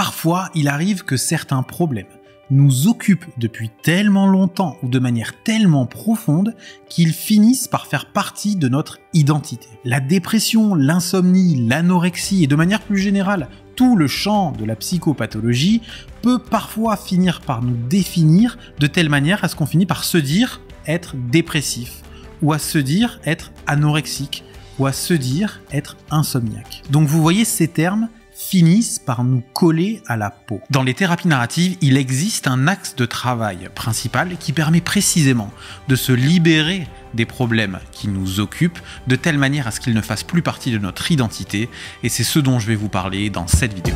parfois, il arrive que certains problèmes nous occupent depuis tellement longtemps ou de manière tellement profonde qu'ils finissent par faire partie de notre identité. La dépression, l'insomnie, l'anorexie et de manière plus générale, tout le champ de la psychopathologie peut parfois finir par nous définir de telle manière à ce qu'on finit par se dire être dépressif, ou à se dire être anorexique, ou à se dire être insomniaque. Donc vous voyez, ces termes finissent par nous coller à la peau. Dans les thérapies narratives, il existe un axe de travail principal qui permet précisément de se libérer des problèmes qui nous occupent de telle manière à ce qu'ils ne fassent plus partie de notre identité, et c'est ce dont je vais vous parler dans cette vidéo.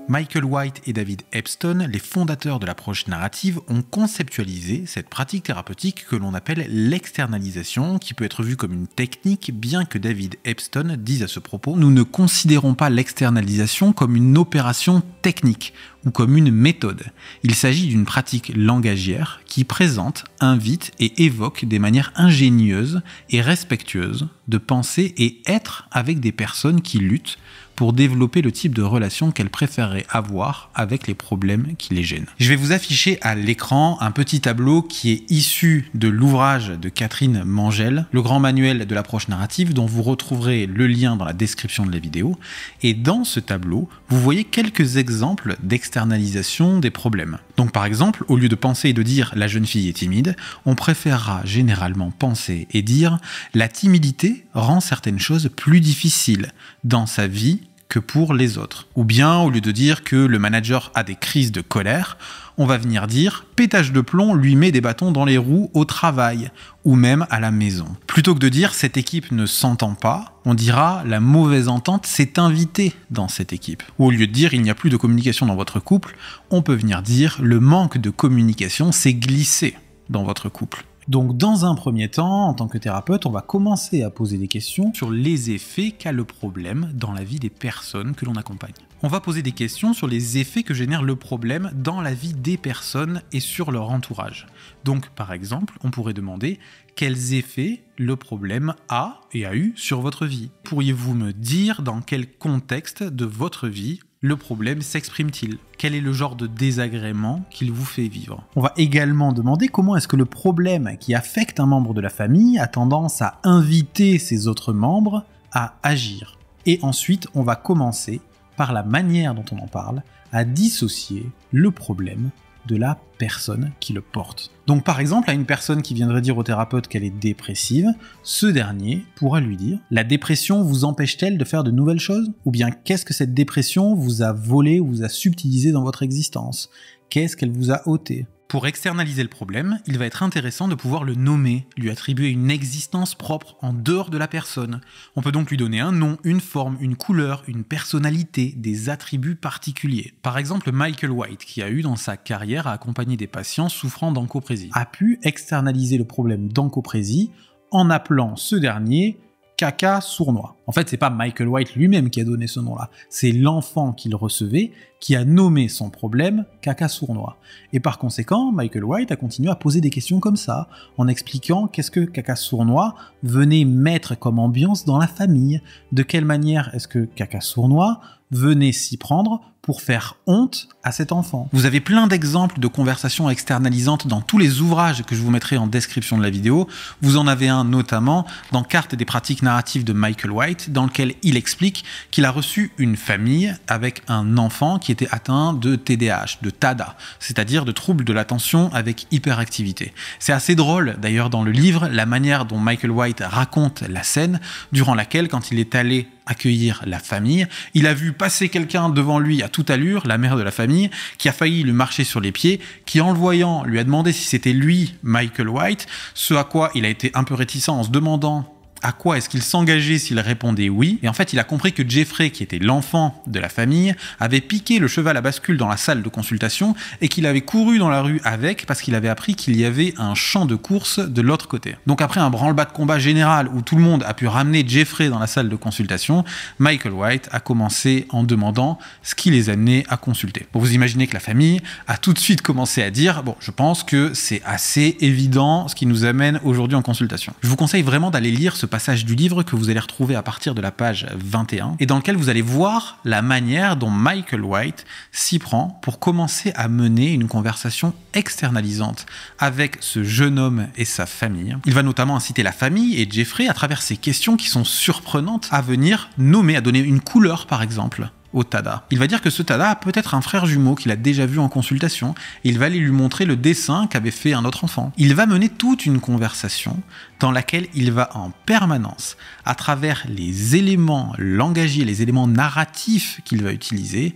Michael White et David Epstein, les fondateurs de l'approche narrative, ont conceptualisé cette pratique thérapeutique que l'on appelle l'externalisation, qui peut être vue comme une technique, bien que David Epstein dise à ce propos: nous ne considérons pas l'externalisation comme une opération technique ou comme une méthode. Il s'agit d'une pratique langagière qui présente, invite et évoque des manières ingénieuses et respectueuses de penser et être avec des personnes qui luttent pour développer le type de relation qu'elles préféreraient avoir avec les problèmes qui les gênent. Je vais vous afficher à l'écran un petit tableau qui est issu de l'ouvrage de Catherine Mangel, Le grand manuel de l'approche narrative, dont vous retrouverez le lien dans la description de la vidéo. Et dans ce tableau, vous voyez quelques exemples d'externalisation des problèmes. Donc par exemple, au lieu de penser et de dire « la jeune fille est timide », on préférera généralement penser et dire « la timidité rend certaines choses plus difficiles dans sa vie que pour les autres ». Ou bien, au lieu de dire que le manager a des crises de colère, on va venir dire « pétage de plomb lui met des bâtons dans les roues au travail » ou même à la maison. Plutôt que de dire « cette équipe ne s'entend pas », on dira « la mauvaise entente s'est invitée dans cette équipe ». Ou au lieu de dire « il n'y a plus de communication dans votre couple », on peut venir dire « le manque de communication s'est glissé dans votre couple ». Donc dans un premier temps, en tant que thérapeute, on va commencer à poser des questions sur les effets qu'a le problème dans la vie des personnes que l'on accompagne. On va poser des questions sur les effets que génère le problème dans la vie des personnes et sur leur entourage. Donc par exemple, on pourrait demander quels effets le problème a et a eu sur votre vie. Pourriez-vous me dire dans quel contexte de votre vie le problème s'exprime-t-il? Quel est le genre de désagrément qu'il vous fait vivre? On va également demander comment est-ce que le problème qui affecte un membre de la famille a tendance à inviter ses autres membres à agir. Et ensuite, on va commencer par la manière dont on en parle, à dissocier le problème de la personne qui le porte. Donc par exemple, à une personne qui viendrait dire au thérapeute qu'elle est dépressive, ce dernier pourra lui dire « la dépression vous empêche-t-elle de faire de nouvelles choses ? Ou bien qu'est-ce que cette dépression vous a volé ou vous a subtilisé dans votre existence ? Qu'est-ce qu'elle vous a ôté ?» Pour externaliser le problème, il va être intéressant de pouvoir le nommer, lui attribuer une existence propre en dehors de la personne. On peut donc lui donner un nom, une forme, une couleur, une personnalité, des attributs particuliers. Par exemple, Michael White, qui a eu dans sa carrière à accompagner des patients souffrant d'encoprésie, a pu externaliser le problème d'encoprésie en appelant ce dernier caca sournois. En fait, c'est pas Michael White lui-même qui a donné ce nom-là, c'est l'enfant qu'il recevait qui a nommé son problème caca sournois. Et par conséquent, Michael White a continué à poser des questions comme ça, en expliquant qu'est-ce que caca sournois venait mettre comme ambiance dans la famille, de quelle manière est-ce que caca sournois venait s'y prendre pour faire honte à cet enfant. Vous avez plein d'exemples de conversations externalisantes dans tous les ouvrages que je vous mettrai en description de la vidéo. Vous en avez un notamment dans Cartes des pratiques narratives de Michael White, dans lequel il explique qu'il a reçu une famille avec un enfant qui était atteint de TDAH, de TADA, c'est-à-dire de troubles de l'attention avec hyperactivité. C'est assez drôle d'ailleurs dans le livre, la manière dont Michael White raconte la scène, durant laquelle, quand il est allé accueillir la famille, il a vu passer quelqu'un devant lui à toute allure, la mère de la famille, qui a failli lui marcher sur les pieds, qui en le voyant lui a demandé si c'était lui, Michael White, ce à quoi il a été un peu réticent en se demandant à quoi est-ce qu'il s'engageait s'il répondait oui. Et en fait, il a compris que Jeffrey, qui était l'enfant de la famille, avait piqué le cheval à bascule dans la salle de consultation et qu'il avait couru dans la rue avec parce qu'il avait appris qu'il y avait un champ de course de l'autre côté. Donc après un branle-bas de combat général où tout le monde a pu ramener Jeffrey dans la salle de consultation, Michael White a commencé en demandant ce qui les amenait à consulter. Bon, vous imaginez que la famille a tout de suite commencé à dire « Bon, je pense que c'est assez évident ce qui nous amène aujourd'hui en consultation ». Je vous conseille vraiment d'aller lire ce passage du livre que vous allez retrouver à partir de la page 21 et dans lequel vous allez voir la manière dont Michael White s'y prend pour commencer à mener une conversation externalisante avec ce jeune homme et sa famille. Il va notamment inciter la famille et Jeffrey à travers ces questions qui sont surprenantes à venir nommer, à donner une couleur par exemple au Tada. Il va dire que ce Tada a peut-être un frère jumeau qu'il a déjà vu en consultation et il va aller lui montrer le dessin qu'avait fait un autre enfant. Il va mener toute une conversation dans laquelle il va en permanence, à travers les éléments langagiers, les éléments narratifs qu'il va utiliser,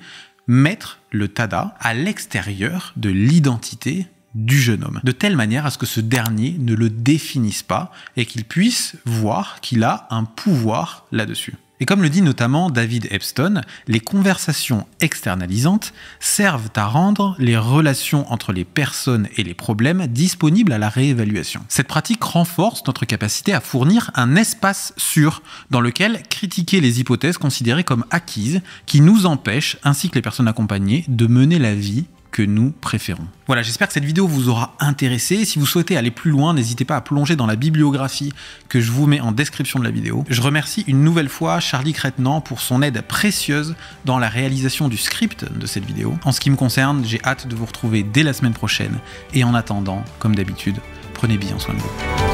mettre le Tada à l'extérieur de l'identité du jeune homme, de telle manière à ce que ce dernier ne le définisse pas et qu'il puisse voir qu'il a un pouvoir là-dessus. Et comme le dit notamment David Epstein, les conversations externalisantes servent à rendre les relations entre les personnes et les problèmes disponibles à la réévaluation. Cette pratique renforce notre capacité à fournir un espace sûr dans lequel critiquer les hypothèses considérées comme acquises qui nous empêchent, ainsi que les personnes accompagnées, de mener la vie que nous préférons. Voilà, j'espère que cette vidéo vous aura intéressé. Si vous souhaitez aller plus loin, n'hésitez pas à plonger dans la bibliographie que je vous mets en description de la vidéo. Je remercie une nouvelle fois Charlie Crétenant pour son aide précieuse dans la réalisation du script de cette vidéo. En ce qui me concerne, j'ai hâte de vous retrouver dès la semaine prochaine. Et en attendant, comme d'habitude, prenez bien soin de vous.